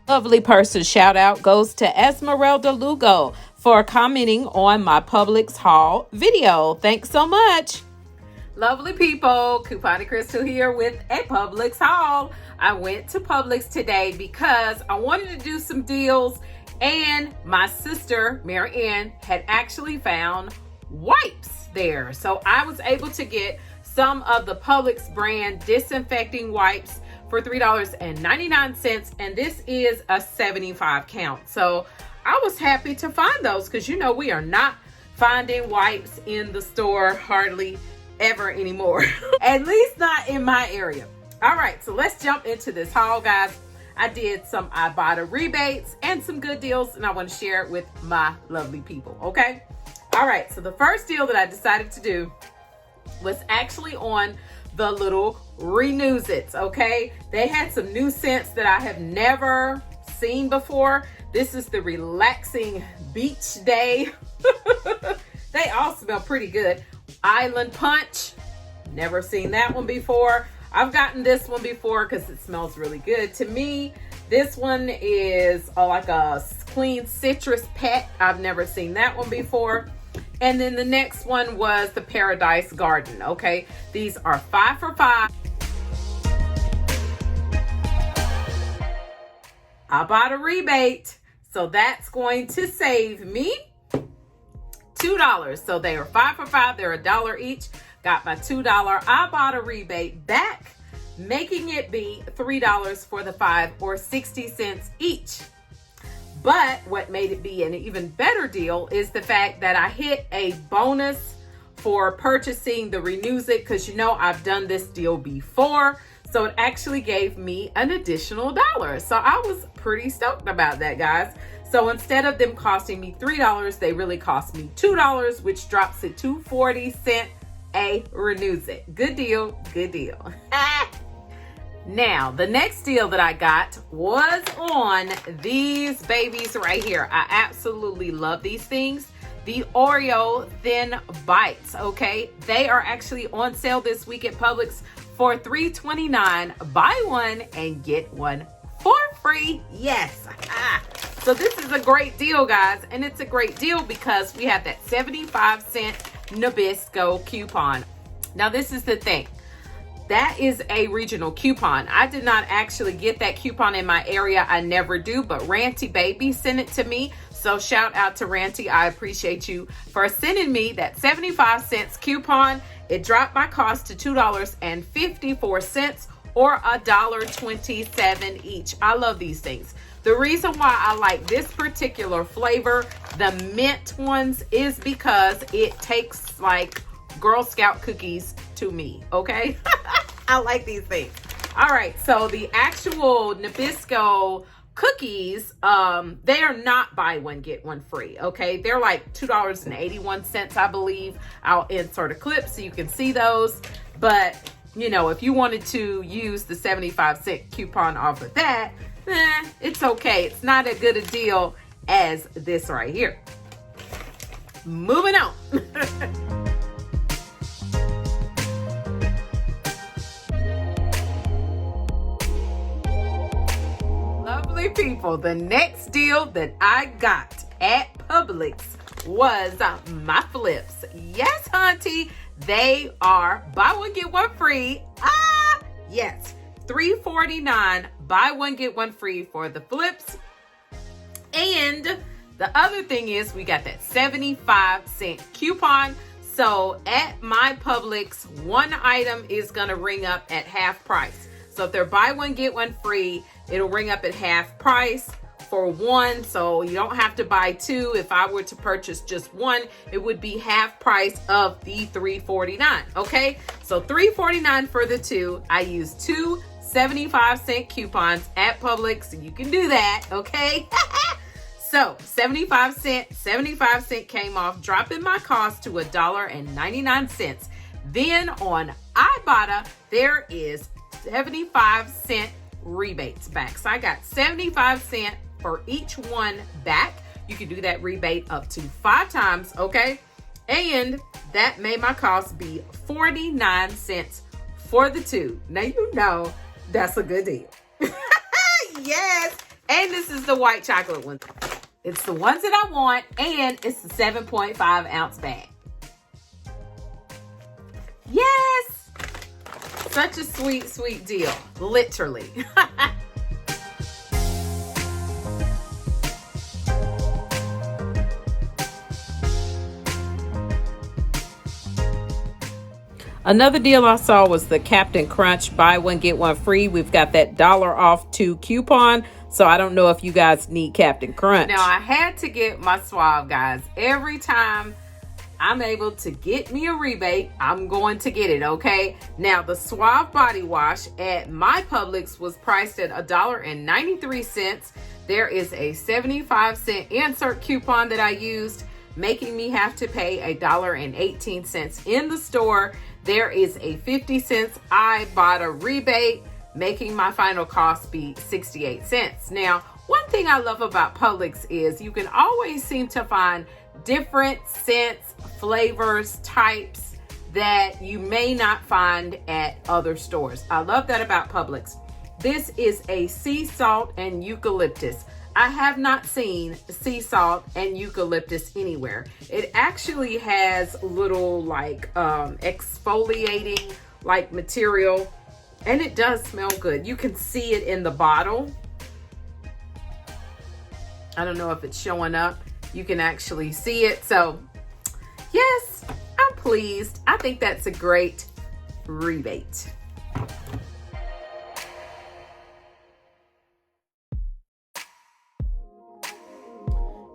Lovely person shout out goes to Esmeralda Lugo for commenting on my Publix haul video. Thanks so much. Lovely people, Coupon Crystal here with a Publix haul. I went to Publix today because I wanted to do some deals, and my sister, Mary Ann, had actually found wipes there. So I was able to get some of the Publix brand disinfecting wipes for $3.99, and this is a 75 count. So I was happy to find those because you know we are not finding wipes in the store hardly ever anymore. At least not in my area. All right, so let's jump into this haul, guys. I did some Ibotta rebates and some good deals, and I want to share it with my lovely people, okay? All right, so the first deal that I decided to do was actually on the little Renuzits, okay? They had some new scents that I have never seen before. This is the Relaxing Beach Day. They all smell pretty good. Island Punch, never seen that one before. I've gotten this one before because it smells really good. To me, this one is like a clean citrus pet. I've never seen that one before. And then the next one was the Paradise Garden, okay? These are 5 for $5. I bought a rebate, so that's going to save me $2. So they are 5 for $5. They're $1 each. Got my $2 Ibotta rebate back, making it be $3 for the 5 or 60 cents each. But what made it be an even better deal is the fact that I hit a bonus for purchasing the Renuzit, because you know I've done this deal before. So it actually gave me an additional $1. So I was pretty stoked about that, guys. So instead of them costing me $3, they really cost me $2, which drops it to 40 cents a Renuzit. Good deal, good deal. Now, the next deal that I got was on these babies right here. I absolutely love these things. The Oreo Thin Bites, okay? They are actually on sale this week at Publix for $3.29. Buy one and get one for free. Yes. So this is a great deal, guys. And it's a great deal because we have that 75-cent Nabisco coupon. Now, this is the thing. That is a regional coupon. I did not actually get that coupon in my area. I never do, but Ranty Baby sent it to me. So shout out to Ranty. I appreciate you for sending me that 75 cents coupon. It dropped my cost to $2.54 or $1.27 each. I love these things. The reason why I like this particular flavor, the mint ones, is because it tastes like Girl Scout cookies to me, okay? I like these things. All right, so the actual Nabisco cookies, they are not buy one, get one free, okay? They're like $2.81, I believe. I'll insert a clip so you can see those. But, you know, if you wanted to use the 75-cent coupon off of that, it's okay. It's not as good a deal as this right here. Moving on. Lovely people, the next deal that I got at Publix was my flips. Yes, hunty, they are buy one get one free. Yes, $3.49, buy one get one free for the flips. And the other thing is we got that 75-cent coupon. So at my Publix, one item is going to ring up at half price. So if they're buy one get one free, it'll ring up at half price for one. So you don't have to buy two. If I were to purchase just one, it would be half price of the $3.49. Okay, so $3.49 for the two. I used two 75-cent coupons at Publix, so you can do that. Okay. So 75 cent came off, dropping my cost to $1.99. Then on Ibotta, there is 75-cent rebates back. So I got 75 cents for each one back. You can do that rebate up to 5 times, okay? And that made my cost be 49 cents for the two. Now you know that's a good deal. Yes, And this is the white chocolate one. It's the ones that I want, and it's the 7.5 ounce bag. Yes! Such a sweet, sweet deal. Literally. Another deal I saw was the Captain Crunch buy one get one free. We've got that $1 off 2 coupon. So I don't know if you guys need Captain Crunch. Now I had to get my Suave, guys. Every time I'm able to get me a rebate, I'm going to get it, okay? Now the Suave body wash at my Publix was priced at $1.93. There is a 75-cent insert coupon that I used, making me have to pay $1.18 in the store. There is a 50 cents Ibotta rebate, making my final cost be 68 cents. Now, one thing I love about Publix is you can always seem to find different scents, flavors, types that you may not find at other stores. I love that about Publix. This is a sea salt and eucalyptus. I have not seen sea salt and eucalyptus anywhere. It actually has little like exfoliating like material, and it does smell good. You can see it in the bottle. I don't know if it's showing up. You can actually see it. So yes, I'm pleased. I think that's a great rebate.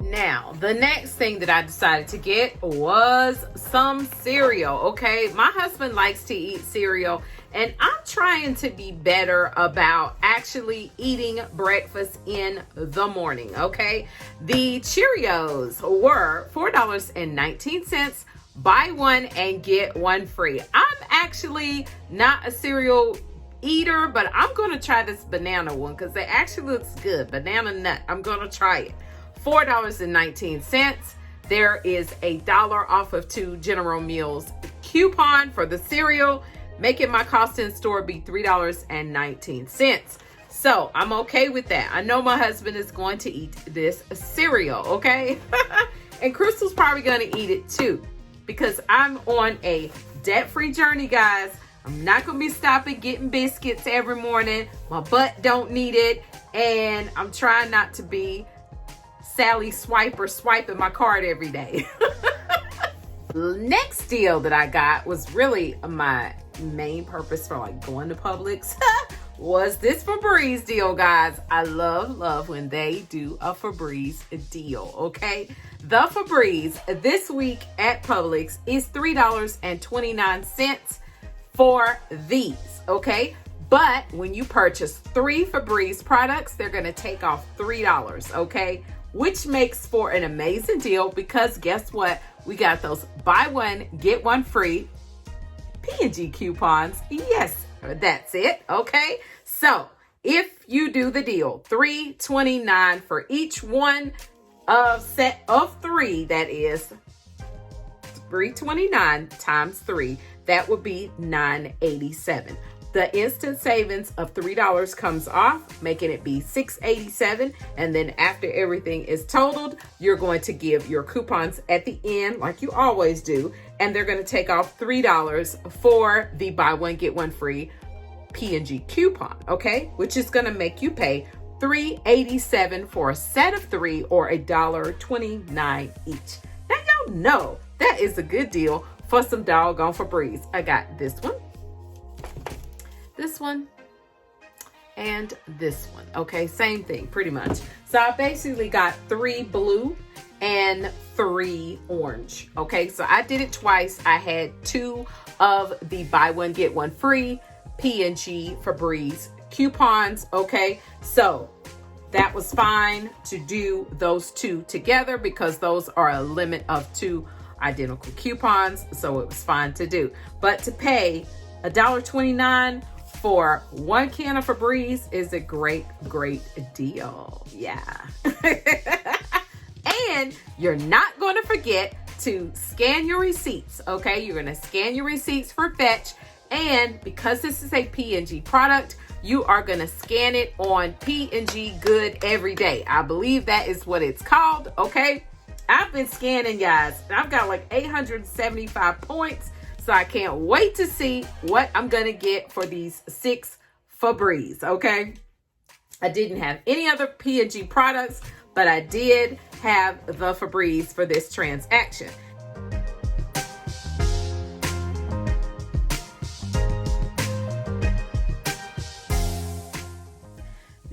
Now, the next thing that I decided to get was some cereal, okay? My husband likes to eat cereal, and I'm trying to be better about actually eating breakfast in the morning, okay? The Cheerios were $4.19, buy one and get one free. I'm actually not a cereal eater, but I'm gonna try this banana one because it actually looks good. Banana nut, I'm gonna try it. $4.19. There is a $1 off of 2 General Mills coupon for the cereal, making my cost in store be $3.19. So I'm okay with that. I know my husband is going to eat this cereal, okay? And Crystle's probably gonna eat it too, because I'm on a debt-free journey, guys. I'm not gonna be stopping getting biscuits every morning. My butt don't need it, and I'm trying not to be Sally Swiper swiping my card every day. Next deal that I got was really my main purpose for like going to Publix was this Febreze deal, guys. I love when they do a Febreze deal, okay? The Febreze this week at Publix is $3.29 for these, okay? But when you purchase 3 Febreze products, they're gonna take off $3, okay? Which makes for an amazing deal, because guess what? We got those buy one, get one free P&G coupons. Yes, that's it, okay? So if you do the deal, $3.29 for each one of set of 3, that is $3.29 times 3, that would be $9.87. The instant savings of $3 comes off, making it be $6.87. And then after everything is totaled, you're going to give your coupons at the end, like you always do. And they're going to take off $3 for the buy one, get one free P&G coupon, okay? Which is going to make you pay $3.87 for a set of 3, or $1.29 each. Now y'all know that is a good deal for some doggone Febreze. I got this one, and this one, okay? Same thing, pretty much. So I basically got 3 blue and 3 orange, okay? So I did it twice. I had 2 of the buy one, get one free P&G Febreze coupons, okay? So that was fine to do those 2 together, because those are a limit of 2 identical coupons, so it was fine to do. But to pay $1.29 for 1 can of Febreze is a great deal. Yeah. And you're not going to forget to scan your receipts, okay? You're going to scan your receipts for fetch. And because this is a P&G product, you are going to scan it on P&G Good Every Day. I believe that is what it's called, okay? I've been scanning, guys. I've got like 875 points, so I can't wait to see what I'm going to get for these 6 Febreze, okay? I didn't have any other P&G products, but I did have the Febreze for this transaction.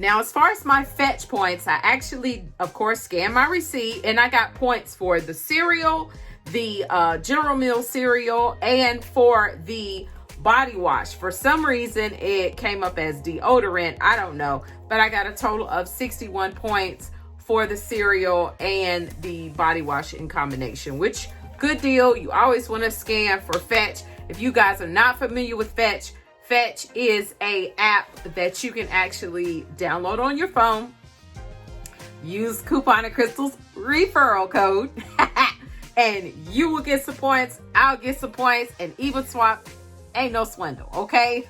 Now, as far as my fetch points, I actually, of course, scanned my receipt, and I got points for the cereal, the General Mills cereal, and for the body wash. For some reason, it came up as deodorant. I don't know, but I got a total of 61 points for the cereal and the body wash in combination, which good deal. You always want to scan for fetch. If you guys are not familiar with fetch, Fetch is a app that you can actually download on your phone. Use coupon of Crystle's referral code and you will get some points. I'll get some points, and even swap ain't no swindle, okay?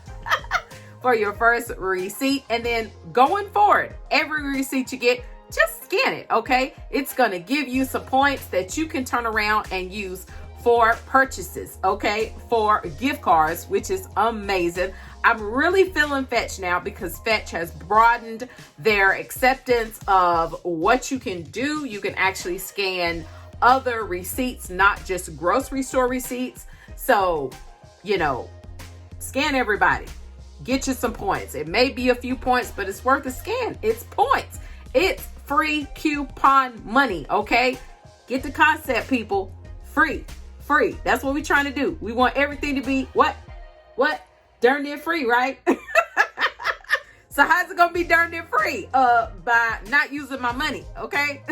For your first receipt. And then going forward, every receipt you get, just scan it, okay? It's gonna give you some points that you can turn around and use for purchases, okay? For gift cards, which is amazing. I'm really feeling Fetch now because Fetch has broadened their acceptance of what you can do. You can actually scan other receipts, not just grocery store receipts. So, you know, scan everybody. Get you some points. It may be a few points, but it's worth a scan. It's points. It's free coupon money, okay? Get the concept, people. Free. That's what we're trying to do. We want everything to be what? Darn near free, right? So how's it gonna be darn near free? By not using my money, okay?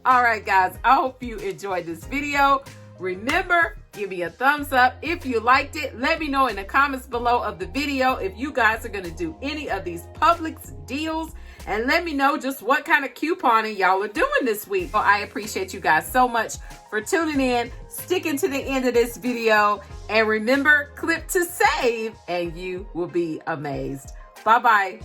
All right, guys. I hope you enjoyed this video. Remember, give me a thumbs up if you liked it. Let me know in the comments below of the video if you guys are gonna do any of these Publix deals. And let me know just what kind of couponing y'all are doing this week. Well, I appreciate you guys so much for tuning in, sticking to the end of this video. And remember, clip to save, and you will be amazed. Bye-bye.